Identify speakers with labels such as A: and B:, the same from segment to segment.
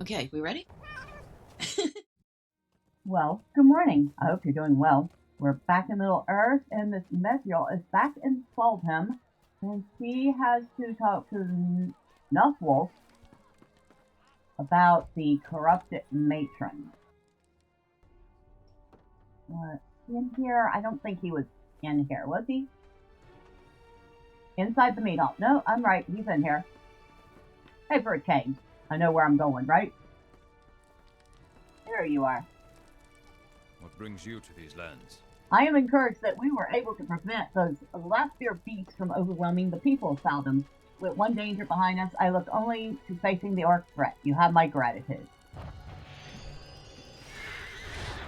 A: Okay, we ready?
B: Well, good morning. I hope you're doing well. We're back in Middle Earth, and Miss Medrielle is back in Faldham, and she has to talk to Nuffwolf about the corrupted matron. In here? I don't think he was in here, was he? Inside the meat hall. No, I'm right. He's in here. Hey, for a change. I know where I'm going, right? There you are.
C: What brings you to these lands?
B: I am encouraged that we were able to prevent those last fear beasts from overwhelming the people of Faldham. With one danger behind us, I look only to facing the orc threat. You have my gratitude.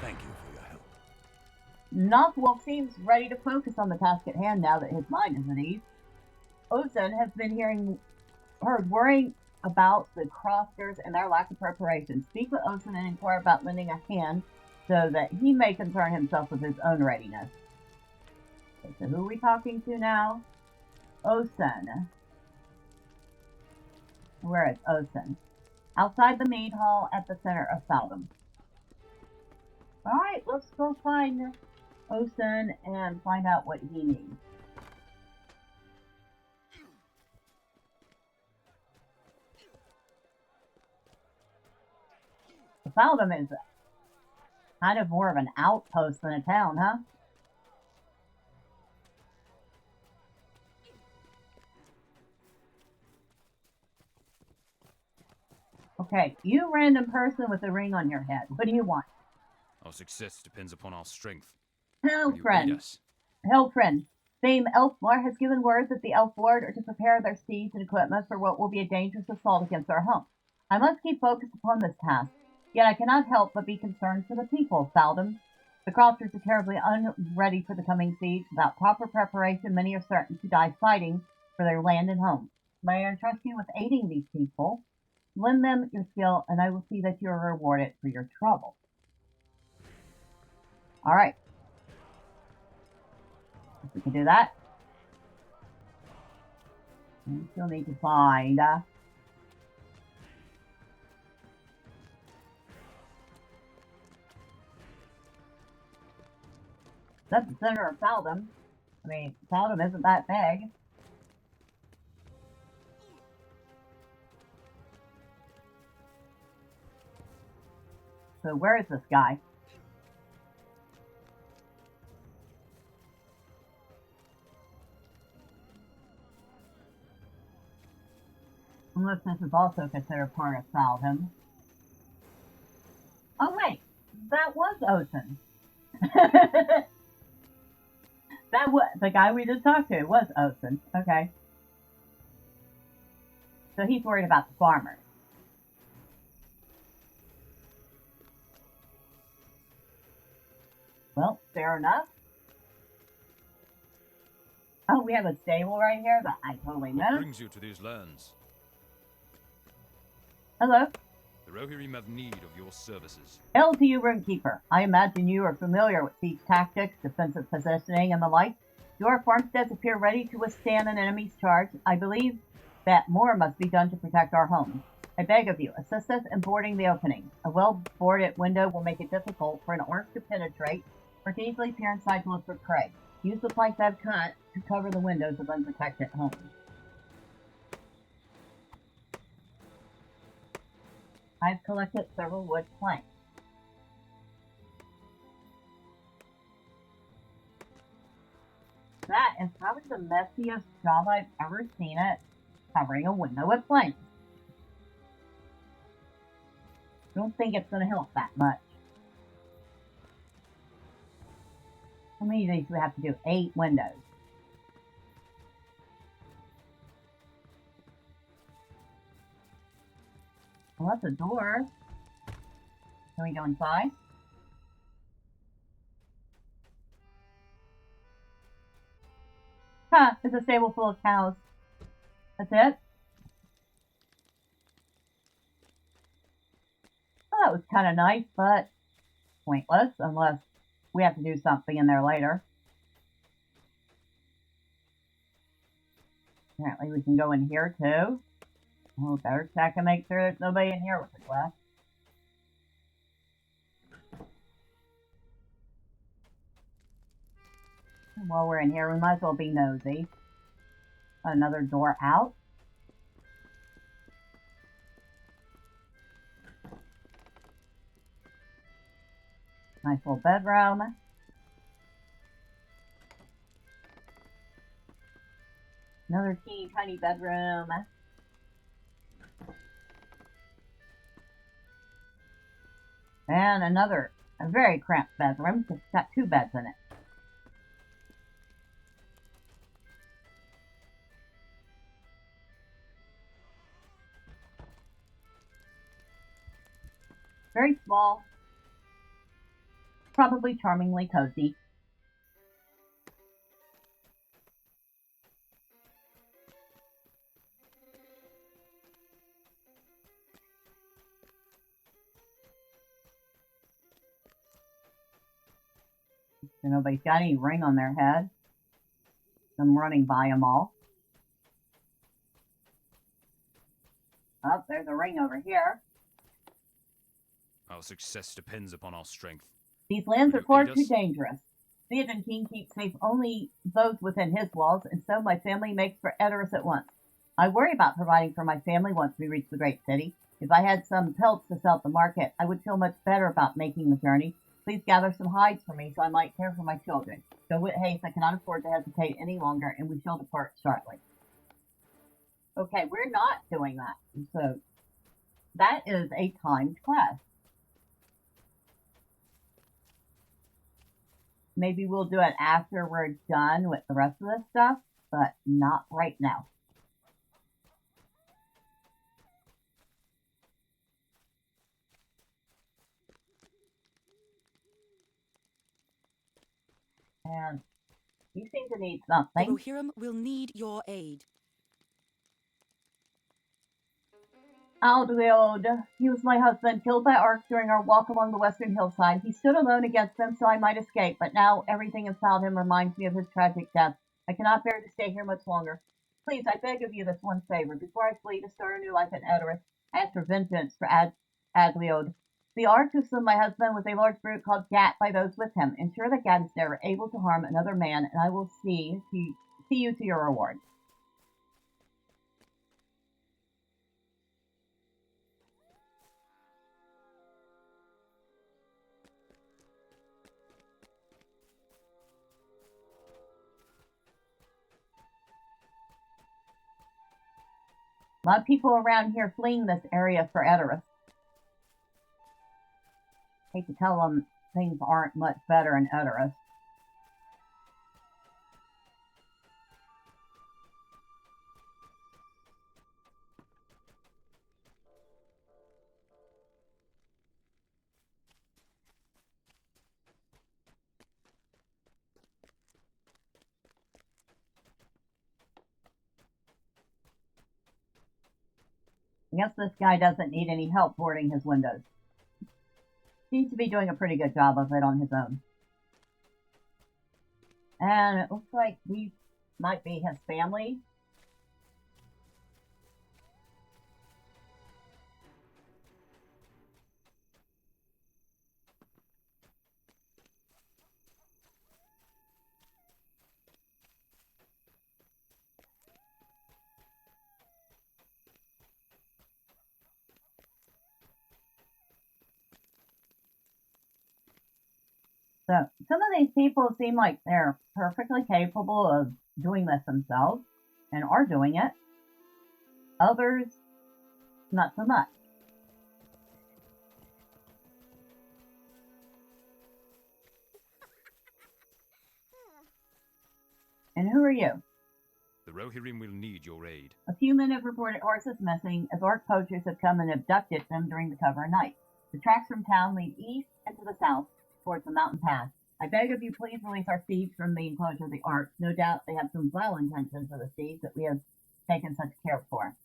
C: Thank you for your help.
B: Nothwolf seems ready to focus on the task at hand now that his mind is at ease. Ozan has been heard worrying about the crofters and their lack of preparation. Speak with Ozan and inquire about lending a hand so that he may concern himself with his own readiness. Okay, so who are we talking to now? Osen. Where is Osen? Outside the mead hall at the center of Faldham. Alright, let's go find Osen and find out what he needs. Faldham is kind of more of an outpost than a town, huh? Okay, you random person with a ring on your head. What do you want?
C: Our success depends upon our strength.
B: Hello,
C: Will you aid
B: friend.
C: us?
B: Hello, friend. Dame Elfward has given word that the Elfward are to prepare their steeds and equipment for what will be a dangerous assault against our home. I must keep focused upon this task, yet I cannot help but be concerned for the people of Faldham. The crofters are terribly unready for the coming siege. Without proper preparation, many are certain to die fighting for their land and home. May I entrust you with aiding these people? Lend them your skill, and I will see that you are rewarded for your trouble. All right. If we can do that. We still need to find that's the center of Faldham. I mean, Faldham isn't that big. So where is this guy? Unless this is also considered part of Faldham. Oh wait, that was Osen. That was the guy we just talked to was Osen. Okay. So he's worried about the farmers. Well, fair enough. Oh, we have a stable right here that I totally
C: What
B: missed.
C: brings you to these lands?
B: Hello.
C: The Rohirrim have need of your services.
B: Hail to you, Roomkeeper. I imagine you are familiar with siege tactics, defensive positioning, and the like. Your farmsteads appear ready to withstand an enemy's charge. I believe that more must be done to protect our homes. I beg of you, assist us in boarding the opening. A well-boarded window will make it difficult for an orc to penetrate or to easily peer inside to look for prey. Use the planks I've cut to cover the windows of unprotected homes. I've collected several wood planks. That is probably the messiest job I've ever seen at covering a window with planks. Don't think it's going to help that much. How many of these do we have to do? 8 windows. Well, that's a door. Can we go inside? Huh, it's a stable full of cows. That's it? Well, that was kind of nice, but pointless unless we have to do something in there later. Apparently we can go in here too. We'll better check and make sure there's nobody in here with a quest. While we're in here, we might as well be nosy. Another door out. Nice little bedroom. Another teeny tiny bedroom. And a very cramped bedroom. It's got 2 beds in it. Very small. Probably charmingly cozy. So nobody's got any ring on their head. I'm running by them all. Oh, there's a ring over here.
C: Our success depends upon our strength.
B: These lands
C: Will
B: are
C: you
B: far
C: aid
B: too
C: us?
B: dangerous. Theoden King keeps safe only those within his walls, and so my family makes for Edoras at once. I worry about providing for my family once we reach the great city. If I had some pelts to sell at the market, I would feel much better about making the journey. Please gather some hides for me so I might care for my children. Go with haste, I cannot afford to hesitate any longer, and we shall depart shortly. Okay, we're not doing that. So that is a timed quest. Maybe we'll do it after we're done with the rest of this stuff, but not right now. And you seem to need
A: The
B: something.
A: Rohirrim will need your aid.
B: Aldriod, he was my husband, killed by orcs during our walk along the western hillside. He stood alone against them so I might escape, but now everything in Faldham reminds me of his tragic death. I cannot bear to stay here much longer. Please, I beg of you this one favor. Before I flee to start a new life in Edoras, I ask for vengeance for Adliod. The orc who slew my husband was a large brute called Gat by those with him. Ensure that Gat is never able to harm another man, and I will see you to your reward. A lot of people around here fleeing this area for Edoras. Hate to tell them things aren't much better in Edoras. I guess this guy doesn't need any help boarding his windows. Seems to be doing a pretty good job of it on his own. And it looks like these might be his family. So some of these people seem like they're perfectly capable of doing this themselves and are doing it. Others, not so much. And who are you?
C: The Rohirrim will need your aid.
B: A few men have reported horses missing as orc poachers have come and abducted them during the cover of night. The tracks from town lead east and to the south towards the mountain pass. I beg of you, please release our steeds from the enclosure of the orcs. No doubt they have some vile intentions for the steeds that we have taken such care for.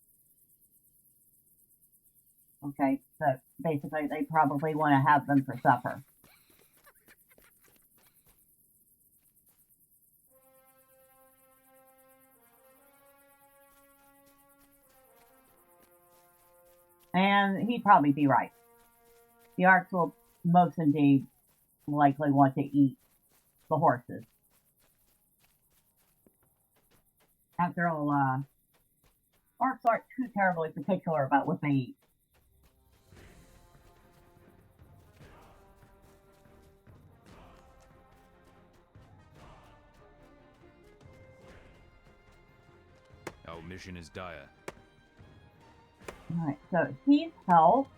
B: Okay, so basically they probably want to have them for supper. And he'd probably be right. The orcs will most indeed likely want to eat the horses. After all, orcs aren't too terribly particular about what they eat.
C: Our mission is dire.
B: Alright, so he's help.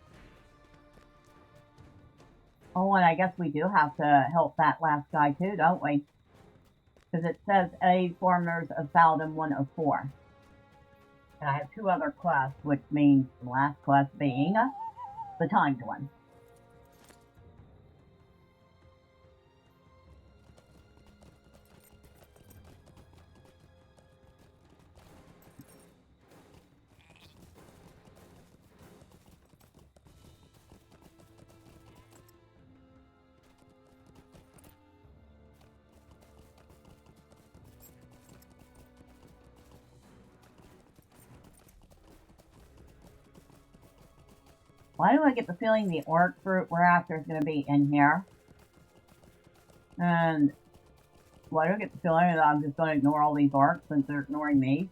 B: Oh, and I guess we do have to help that last guy too, don't we? Because it says aid foreigners of Faldham 104. And I have 2 other quests, which means the last quest being the timed one. Why do I get the feeling the orc fruit we're after is going to be in here? And why do I get the feeling that I'm just going to ignore all these orcs since they're ignoring me?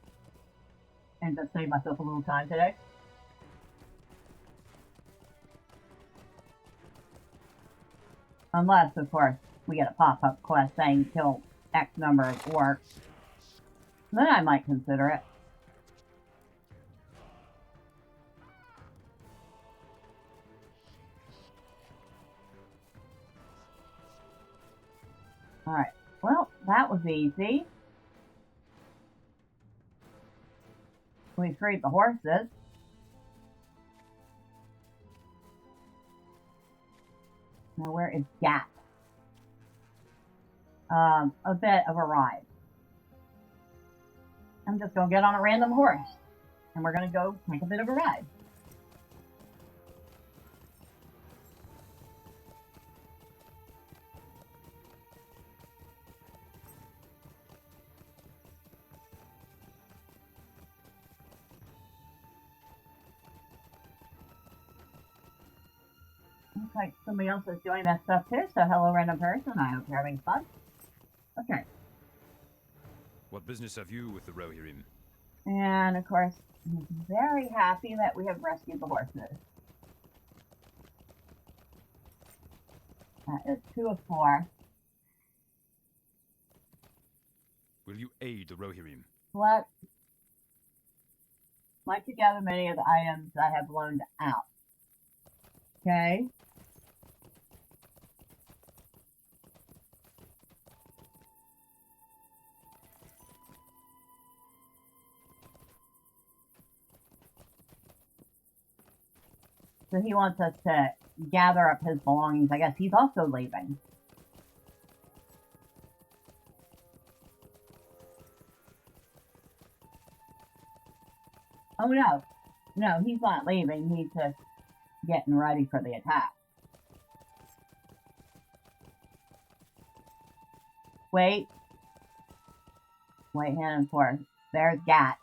B: And just save myself a little time today? Unless, of course, we get a pop-up quest saying kill X number of orcs. Then I might consider it. Alright, well, that was easy. We freed the horses. Now, where is Gat? A bit of a ride. I'm just going to get on a random horse. And we're going to go take a bit of a ride. Looks like somebody else is doing that stuff too, so hello random person, I hope you're having fun. Okay.
C: What business have you with the Rohirrim?
B: And of course, I'm very happy that we have rescued the horses. That is 2 of 4.
C: Will you aid the Rohirrim?
B: Let's might together many of the items I have loaned out. Okay. So he wants us to gather up his belongings. I guess he's also leaving. Oh no. No, he's not leaving. He's just getting ready for the attack. Wait. Wait, hand and forth. There's Gat.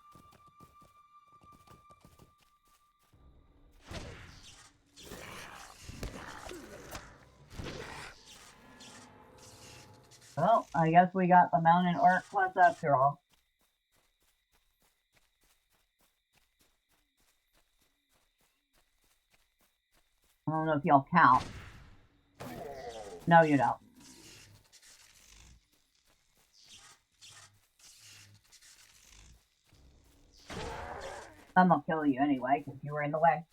B: Well, I guess we got the mountain orc plus after all. I don't know if y'all count. No, you don't. I'm gonna kill you anyway, because you were in the way.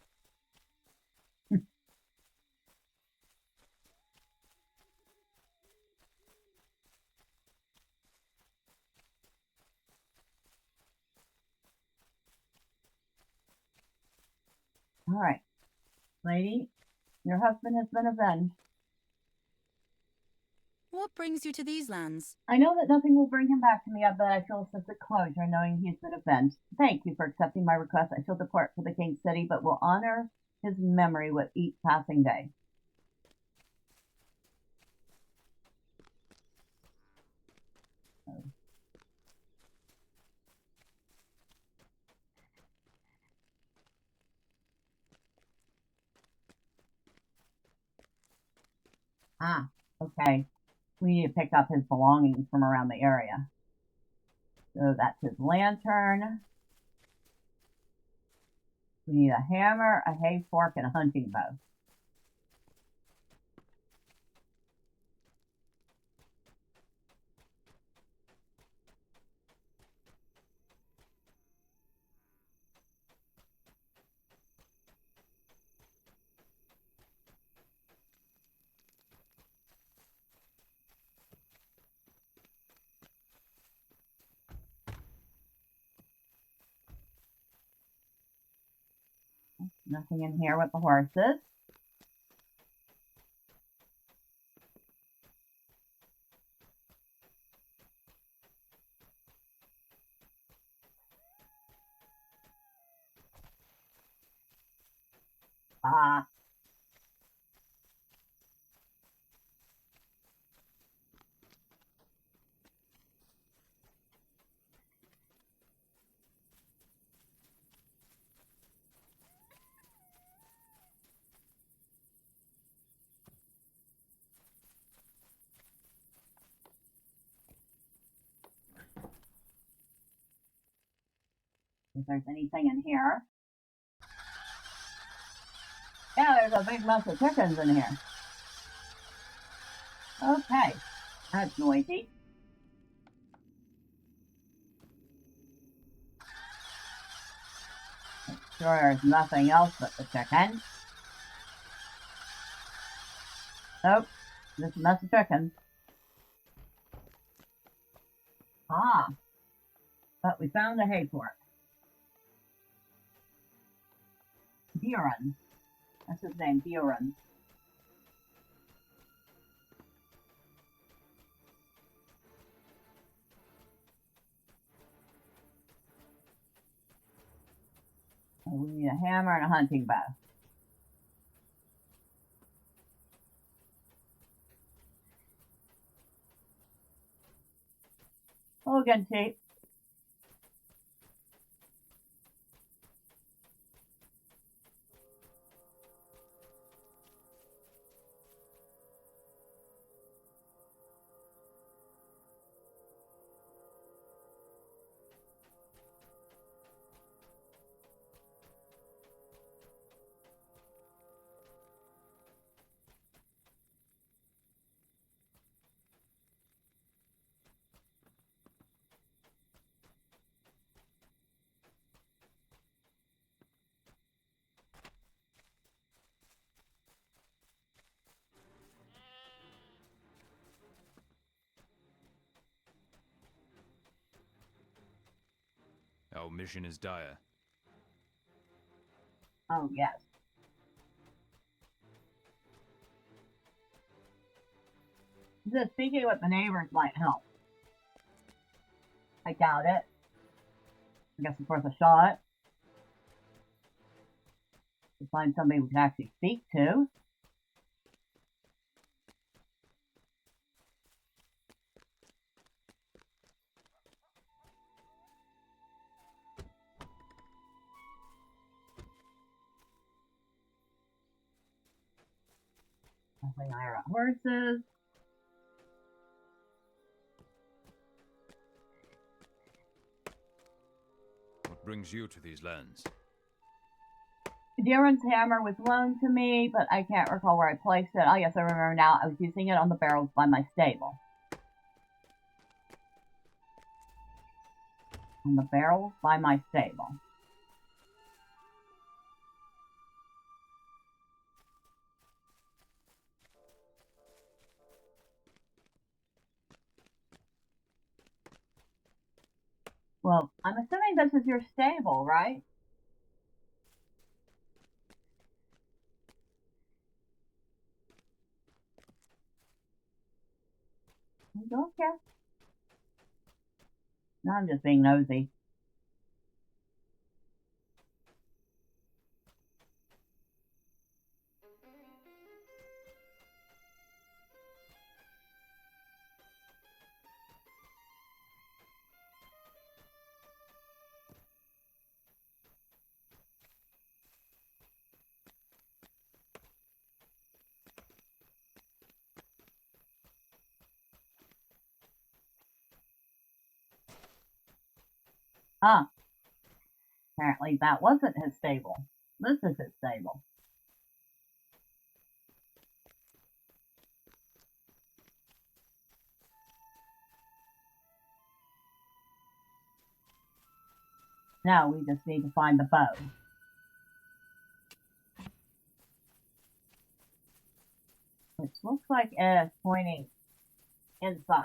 B: Alright. Lady, your husband has been avenged.
A: What brings you to these lands?
B: I know that nothing will bring him back to me, but I feel a sense of closure knowing he has been avenged. Thank you for accepting my request. I shall depart for the King's City, but will honor his memory with each passing day. Ah, okay. We need to pick up his belongings from around the area. So that's his lantern. We need a hammer, a hay fork, and a hunting bow. Nothing in here with the horses. Ah. If there's anything in here. Yeah, there's a big mess of chickens in here. Okay, that's noisy. Make sure there's nothing else but the chicken. Nope, just a mess of chickens. Ah, but we found a hay fork. Buren. That's his name, Buren. So we need a hammer and a hunting bow. Hogan sheep.
C: Our mission is dire.
B: Oh, yes. Just speaking with the neighbors might help. I doubt it. I guess it's worth a shot. To find somebody we can actually speak to. Nothing higher at horses.
C: What brings you to these lands?
B: Darren's hammer was loaned to me, but I can't recall where I placed it. Oh, yes, I remember now. I was using it on the barrels by my stable. On the barrels by my stable. Well, I'm assuming this is your stable, right? I don't care. No, I'm just being nosy. Ah, apparently that wasn't his stable. This is his stable. Now we just need to find the bow. Which looks like it is pointing inside.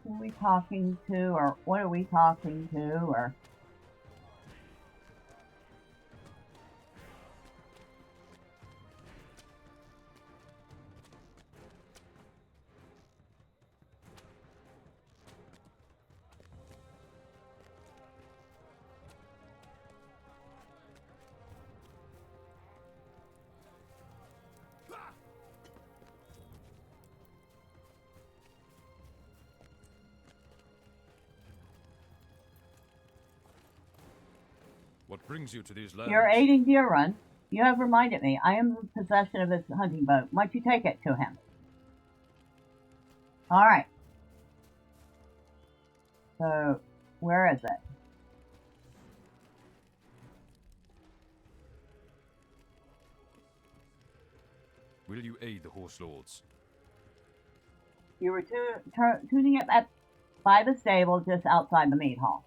B: Who are we talking to, or what are we talking to, or...
C: What brings you to these lands?
B: You're aiding Deer Run. You have reminded me. I am in possession of his hunting boat. Might you take it to him? Alright. So, where is it?
C: Will you aid the horse lords?
B: You were tuning it up by the stable just outside the meat hall.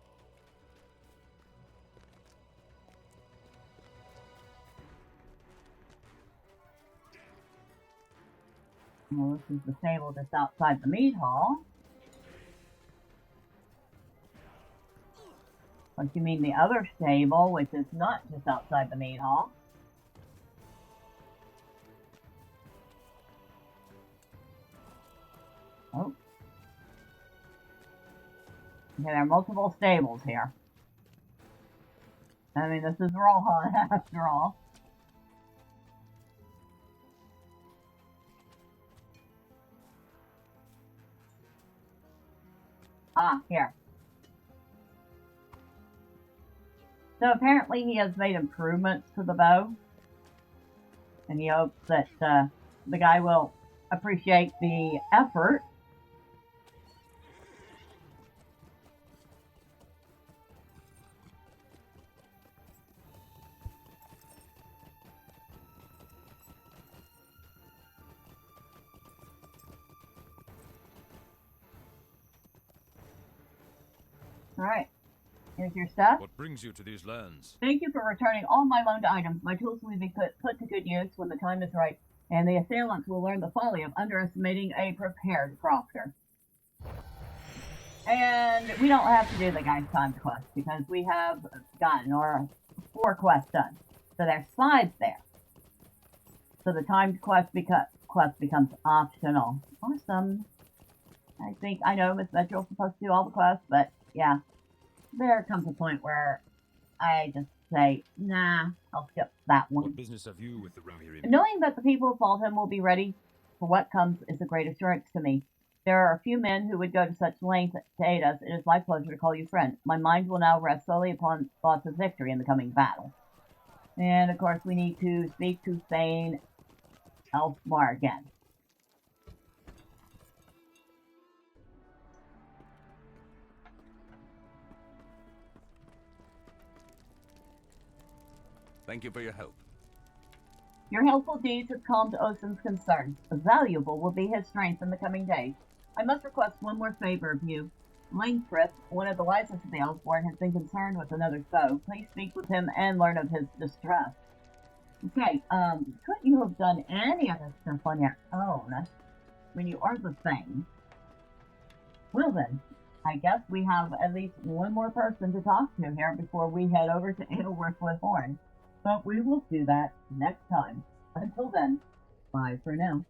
B: Well, this is the stable just outside the meat hall. Like you mean the other stable, which is not just outside the meat hall. Oh. Okay, there are multiple stables here. I mean, this is Rohan after all. Ah, here. So apparently he has made improvements to the bow. And he hopes that the guy will appreciate the effort. Alright. Here's your stuff.
C: What brings you to these lands?
B: Thank you for returning all my loaned items. My tools will be put to good use when the time is right, and the assailants will learn the folly of underestimating a prepared crofter. And we don't have to do the guy's timed quest because we have gotten our 4 quests done. So there's 5 there. So the timed quest becomes optional. Awesome. I know Miss Medrielle's supposed to do all the quests, but yeah. There comes a point where I just say, nah, I'll skip that one.
C: What business have you with the Rohirrim?
B: Knowing that the people of Faldham will be ready for what comes is a great assurance to me. There are a few men who would go to such lengths to aid us. It is my pleasure to call you friend. My mind will now rest solely upon thoughts of victory in the coming battle. And of course we need to speak to Thane Elfward again.
D: Thank you for your help.
B: Your helpful deeds have calmed Osin's concerns. Valuable will be his strength in the coming days. I must request one more favor of you. Langfrith, one of the wisest of the Elfward, has been concerned with another foe. Please speak with him and learn of his distress. Okay, couldn't you have done any of this stuff on your own? When you are the thing. Well then, I guess we have at least one more person to talk to here before we head over to Elfward Horn. But we will do that next time. Until then, bye for now.